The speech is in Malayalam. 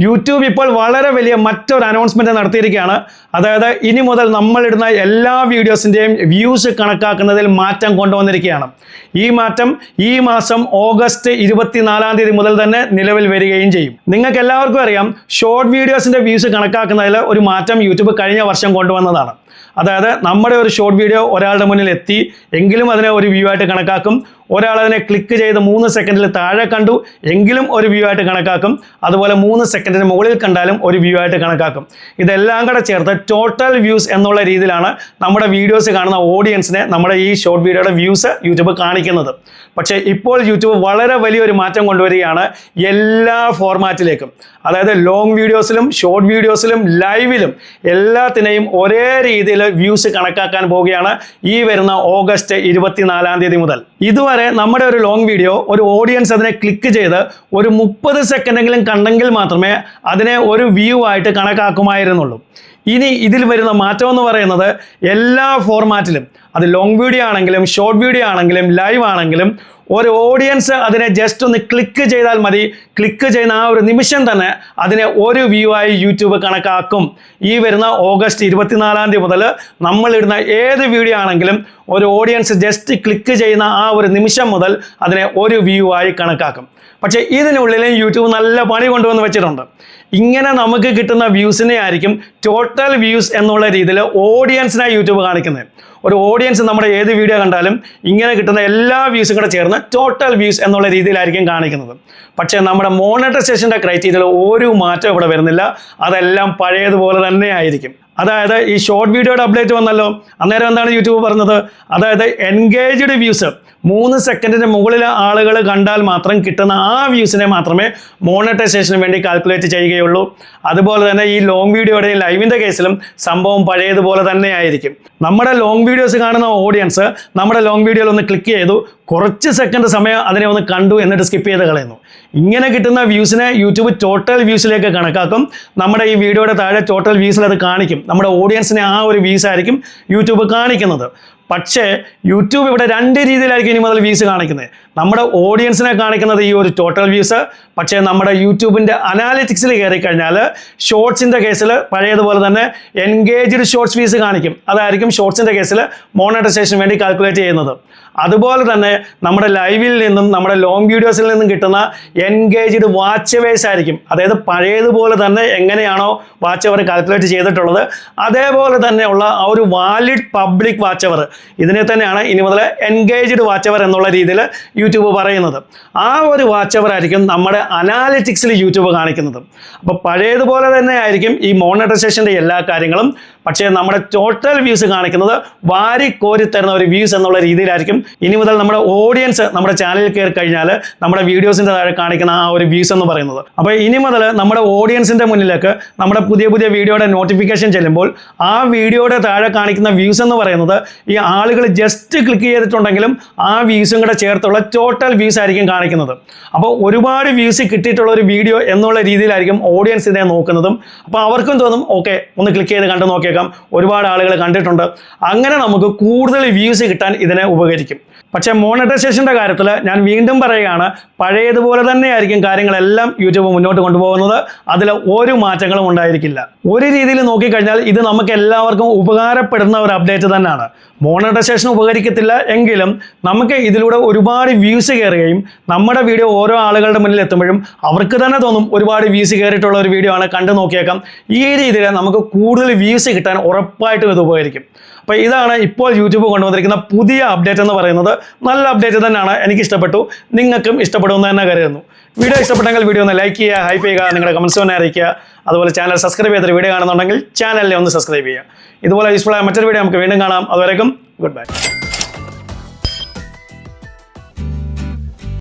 യൂട്യൂബ് ഇപ്പോൾ വളരെ വലിയ മറ്റൊരു അനൗൺസ്മെന്റ് നടത്തിയിരിക്കുകയാണ്. അതായത് ഇനി മുതൽ നമ്മളിടുന്ന എല്ലാ വീഡിയോസിൻ്റെയും വ്യൂസ് കണക്കാക്കുന്നതിൽ മാറ്റം കൊണ്ടുവന്നിരിക്കുകയാണ്. ഈ മാറ്റം ഈ മാസം ഓഗസ്റ്റ് 24 മുതൽ തന്നെ നിലവിൽ വരികയും ചെയ്യും. നിങ്ങൾക്ക് എല്ലാവർക്കും അറിയാം, ഷോർട്ട് വീഡിയോസിൻ്റെ വ്യൂസ് കണക്കാക്കുന്നതിൽ ഒരു മാറ്റം യൂട്യൂബ് കഴിഞ്ഞ വർഷം കൊണ്ടുവന്നതാണ്. അതായത് നമ്മുടെ ഒരു ഷോർട്ട് വീഡിയോ ഒരാളുടെ മുന്നിൽ എത്തി എങ്കിലും അതിനെ ഒരു വ്യൂ ആയിട്ട് കണക്കാക്കും. ഒരാൾ അതിനെ ക്ലിക്ക് ചെയ്ത് 3 സെക്കൻഡിൽ താഴെ കണ്ടു എങ്കിലും ഒരു വ്യൂ ആയിട്ട് കണക്കാക്കും. അതുപോലെ 3 സെക്കൻഡിന് മുകളിൽ കണ്ടാലും ഒരു വ്യൂ ആയിട്ട് കണക്കാക്കും. ഇതെല്ലാം കൂടെ ചേർത്ത് ടോട്ടൽ വ്യൂസ് എന്നുള്ള രീതിയിലാണ് നമ്മുടെ വീഡിയോസ് കാണുന്ന ഓഡിയൻസിനെ നമ്മുടെ ഈ ഷോർട്ട് വീഡിയോയുടെ വ്യൂസ് യൂട്യൂബ് കാണിക്കുന്നത്. പക്ഷേ ഇപ്പോൾ യൂട്യൂബ് വളരെ വലിയൊരു മാറ്റം കൊണ്ടുവരികയാണ് എല്ലാ ഫോർമാറ്റിലേക്കും. അതായത് ലോങ് വീഡിയോസിലും ഷോർട്ട് വീഡിയോസിലും ലൈവിലും എല്ലാത്തിനെയും ഒരേ രീതിയിൽ വ്യൂസ് കണക്കാക്കാൻ പോവുകയാണ് ഈ വരുന്ന ഓഗസ്റ്റ് 24 മുതൽ. ഇതുവരെ നമ്മുടെ ഒരു ലോങ് വീഡിയോ ഒരു ഓഡിയൻസ് അതിനെ ക്ലിക്ക് ചെയ്ത് ഒരു 30 സെക്കൻഡെങ്കിലും കണ്ടെങ്കിൽ മാത്രമേ അതിനെ ഒരു വ്യൂ ആയിട്ട് കണക്കാക്കുമായിരുന്നുള്ളൂ. ഇനി ഇതിൽ വരുന്ന മാറ്റം എന്ന് പറയുന്നത് എല്ലാ ഫോർമാറ്റിലും, അത് ലോങ് വീഡിയോ ആണെങ്കിലും ഷോർട്ട് വീഡിയോ ആണെങ്കിലും ലൈവ് ആണെങ്കിലും, ഒരു ഓഡിയൻസ് അതിനെ ജസ്റ്റ് ഒന്ന് ക്ലിക്ക് ചെയ്താൽ മതി. ക്ലിക്ക് ചെയ്യുന്ന ആ ഒരു നിമിഷം തന്നെ അതിനെ ഒരു വ്യൂ ആയി യൂട്യൂബ് കണക്കാക്കും. ഈ വരുന്ന ഓഗസ്റ്റ് 24 മുതൽ നമ്മളിടുന്ന ഏത് വീഡിയോ ആണെങ്കിലും ഒരു ഓഡിയൻസ് ജസ്റ്റ് ക്ലിക്ക് ചെയ്യുന്ന ആ ഒരു നിമിഷം മുതൽ അതിനെ ഒരു വ്യൂ ആയി കണക്കാക്കും. പക്ഷേ ഇതിനുള്ളിൽ യൂട്യൂബ് നല്ല പണി കൊണ്ടുവന്ന് വെച്ചിട്ടുണ്ട്. ഇങ്ങനെ നമുക്ക് കിട്ടുന്ന വ്യൂസിനെ ആയിരിക്കും ടോട്ടൽ വ്യൂസ് എന്നുള്ള രീതിയിൽ ഓഡിയൻസിനായി യൂട്യൂബ് കാണിക്കുന്നത്. ഒരു ഓഡിയൻസ് നമ്മുടെ ഏത് വീഡിയോ കണ്ടാലും ഇങ്ങനെ കിട്ടുന്ന എല്ലാ വ്യൂസും കൂടെ ചേർന്ന് ടോട്ടൽ വ്യൂസ് എന്നുള്ള രീതിയിലായിരിക്കും കാണിക്കുന്നത്. പക്ഷേ നമ്മുടെ മോണിറ്റൈസേഷൻ്റെ ക്രൈറ്റീരിയയിൽ ഒരു മാറ്റം ഇവിടെ വരുന്നില്ല. അതെല്ലാം പഴയതുപോലെ തന്നെ ആയിരിക്കും. അതായത് ഈ ഷോർട്ട് വീഡിയോയുടെ അപ്ഡേറ്റ് വന്നല്ലോ, അന്നേരം എന്താണ് യൂട്യൂബ് പറഞ്ഞത്? അതായത് എൻഗേജ്ഡ് വ്യൂസ് 3 സെക്കൻഡിന് മുകളിൽ ആളുകൾ കണ്ടാൽ മാത്രം കിട്ടുന്ന ആ വ്യൂസിനെ മാത്രമേ മോണിറ്റൈസേഷന് വേണ്ടി കാൽക്കുലേറ്റ് ചെയ്യുകയുള്ളൂ. അതുപോലെ തന്നെ ഈ ലോങ് വീഡിയോയുടെയും ലൈവിൻ്റെ കേസിലും സംഭവം പഴയതുപോലെ തന്നെ ആയിരിക്കും. നമ്മുടെ ലോങ് വീഡിയോസ് കാണുന്ന ഓഡിയൻസ് നമ്മുടെ ലോങ് വീഡിയോയിൽ ഒന്ന് ക്ലിക്ക് ചെയ്തു, കുറച്ച് സെക്കൻഡ് സമയം അതിനെ ഒന്ന് കണ്ടു, എന്നിട്ട് സ്കിപ്പ് ചെയ്ത് കളയുന്നു. ഇങ്ങനെ കിട്ടുന്ന വ്യൂസിനെ യൂട്യൂബ് ടോട്ടൽ വ്യൂസിലേക്ക് കണക്കാക്കും. നമ്മുടെ ഈ വീഡിയോയുടെ താഴെ ടോട്ടൽ വ്യൂസിൽ അത് കാണിക്കും. നമ്മുടെ ഓഡിയൻസിനെ ആ ഒരു വ്യൂസ് ആയിരിക്കും യൂട്യൂബ് കാണിക്കുന്നത്. പക്ഷേ യൂട്യൂബ് ഇവിടെ 2 രീതിയിലായിരിക്കും ഇനി മുതൽ വ്യൂസ് കാണിക്കുന്നത്. നമ്മുടെ ഓഡിയൻസിനെ കാണിക്കുന്നത് ഈ ഒരു ടോട്ടൽ വ്യൂസ്. പക്ഷേ നമ്മുടെ യൂട്യൂബിൻ്റെ അനാലിറ്റിക്സിൽ കയറി കഴിഞ്ഞാൽ ഷോർട്സിൻ്റെ കേസിൽ പഴയതുപോലെ തന്നെ എൻഗേജ്ഡ് ഷോർട്സ് വ്യൂസ് കാണിക്കും. അതായിരിക്കും ഷോർട്സിൻ്റെ കേസിൽ മോണിറ്റൈസേഷന് വേണ്ടി കാൽക്കുലേറ്റ് ചെയ്യുന്നത്. അതുപോലെ തന്നെ നമ്മുടെ ലൈവിൽ നിന്നും നമ്മുടെ ലോങ് വീഡിയോസിൽ നിന്നും കിട്ടുന്ന എൻഗേജ്ഡ് വാച്ച് അവേഴ്സ് ആയിരിക്കും. അതായത് പഴയതുപോലെ തന്നെ എങ്ങനെയാണോ വാച്ച് അവർ കാൽക്കുലേറ്റ് ചെയ്തിട്ടുള്ളത് അതേപോലെ തന്നെയുള്ള ആ ഒരു വാലിഡ് പബ്ലിക് വാച്ച് അവർ, ഇതിനെ തന്നെയാണ് ഇനി മുതൽ എൻഗേജ്ഡ് വാച്ച് അവർ എന്നുള്ള രീതിയിൽ യൂട്യൂബ് പറയുന്നത്. ആ ഒരു വാച്ച് അവർ ആയിരിക്കും നമ്മുടെ അനാലിറ്റിക്സിൽ യൂട്യൂബ് കാണിക്കുന്നത്. അപ്പോൾ പഴയതുപോലെ തന്നെ ആയിരിക്കും ഈ മോണിറ്റൈസേഷൻ്റെ എല്ലാ കാര്യങ്ങളും. പക്ഷേ നമ്മുടെ ടോട്ടൽ വ്യൂസ് കാണിക്കുന്നത് വാരിക്കോരി തരുന്ന ഒരു വ്യൂസ് എന്നുള്ള രീതിയിലായിരിക്കും ഇനി മുതൽ നമ്മുടെ ഓഡിയൻസ് നമ്മുടെ ചാനലിൽ കയറി കഴിഞ്ഞാൽ നമ്മുടെ വീഡിയോസിൻ്റെ താഴെ കാണിക്കുന്ന ആ ഒരു വ്യൂസ് എന്ന് പറയുന്നത്. അപ്പോൾ ഇനി മുതൽ നമ്മുടെ ഓഡിയൻസിൻ്റെ മുന്നിലേക്ക് നമ്മുടെ പുതിയ വീഡിയോയുടെ നോട്ടിഫിക്കേഷൻ ചെല്ലുമ്പോൾ ആ വീഡിയോയുടെ താഴെ കാണിക്കുന്ന വ്യൂസ് എന്ന് പറയുന്നത് ഈ ആളുകൾ ജസ്റ്റ് ക്ലിക്ക് ചെയ്തിട്ടുണ്ടെങ്കിലും ആ വ്യൂസും കൂടെ ചേർത്തുള്ള ടോട്ടൽ വ്യൂസ് ആയിരിക്കും കാണിക്കുന്നത്. അപ്പോൾ ഒരുപാട് വ്യൂസ് കിട്ടിയിട്ടുള്ള ഒരു വീഡിയോ എന്നുള്ള രീതിയിലായിരിക്കും ഓഡിയൻസ് ഇതിനെ നോക്കുന്നതും. അപ്പോൾ അവർക്കും തോന്നും ഓക്കെ, ഒന്ന് ക്ലിക്ക് ചെയ്ത് കണ്ടു നോക്കിയേക്കാം, ഒരുപാട് ആളുകൾ കണ്ടിട്ടുണ്ട്. അങ്ങനെ നമുക്ക് കൂടുതൽ വ്യൂസ് കിട്ടാൻ ഇതിനെ ഉപകരിക്കും. പക്ഷേ മോണിറ്റൈസേഷൻ്റെ കാര്യത്തിൽ ഞാൻ വീണ്ടും പറയുകയാണ്, പഴയതുപോലെ തന്നെയായിരിക്കും കാര്യങ്ങളെല്ലാം യൂട്യൂബ് മുന്നോട്ട് കൊണ്ടുപോകുന്നത്. അതിൽ ഒരു മാറ്റങ്ങളും ഉണ്ടായിരിക്കില്ല. ഒരു രീതിയിൽ നോക്കിക്കഴിഞ്ഞാൽ ഇത് നമുക്ക് എല്ലാവർക്കും ഉപകാരപ്പെടുന്ന ഒരു അപ്ഡേറ്റ് തന്നെയാണ്. മോണിറ്റൈസേഷൻ ഉപകരിക്കത്തില്ല എങ്കിലും നമുക്ക് ഇതിലൂടെ ഒരുപാട് വ്യൂസ് കയറുകയും നമ്മുടെ വീഡിയോ ഓരോ ആളുകളുടെ മുന്നിൽ എത്തുമ്പോഴും അവർക്ക് തന്നെ തോന്നും ഒരുപാട് വ്യൂസ് കയറിയിട്ടുള്ള ഒരു വീഡിയോ ആണ്, കണ്ടു നോക്കിയേക്കാം. ഈ രീതിയിൽ നമുക്ക് കൂടുതൽ വ്യൂസ് കിട്ടാൻ ഉറപ്പായിട്ടും ഇത് ഉപകരിക്കും. അപ്പോൾ ഇതാണ് ഇപ്പോൾ യൂട്യൂബ് കൊണ്ടുവന്നിരിക്കുന്ന പുതിയ അപ്ഡേറ്റ് എന്ന് പറയുന്നത്. നല്ല അപ്ഡേറ്റ് തന്നെയാണ്, എനിക്ക് ഇഷ്ടപ്പെട്ടു, നിങ്ങൾക്കും ഇഷ്ടപ്പെടുമെന്ന് തന്നെ കരുതുന്നു. വീഡിയോ ഇഷ്ടപ്പെട്ടെങ്കിൽ വീഡിയോ ഒന്ന് ലൈക്ക് ചെയ്യുക, ഹൈപ്പ് ചെയ്യുക, നിങ്ങളുടെ കമൻസ് ഒന്ന് അറിയിക്കുക. അതുപോലെ ചാനൽ സബ്സ്ക്രൈബ് ചെയ്തൊരു വീഡിയോ കാണുന്നുണ്ടെങ്കിൽ ചാനലിനെ ഒന്ന് സബ്സ്ക്രൈബ് ചെയ്യുക. ഇതുപോലെ യൂസ്ഫുൾ ആയ മറ്റൊരു വീഡിയോ നമുക്ക് വീണ്ടും കാണാം. അതുവരേക്കും ഗുഡ് ബൈ.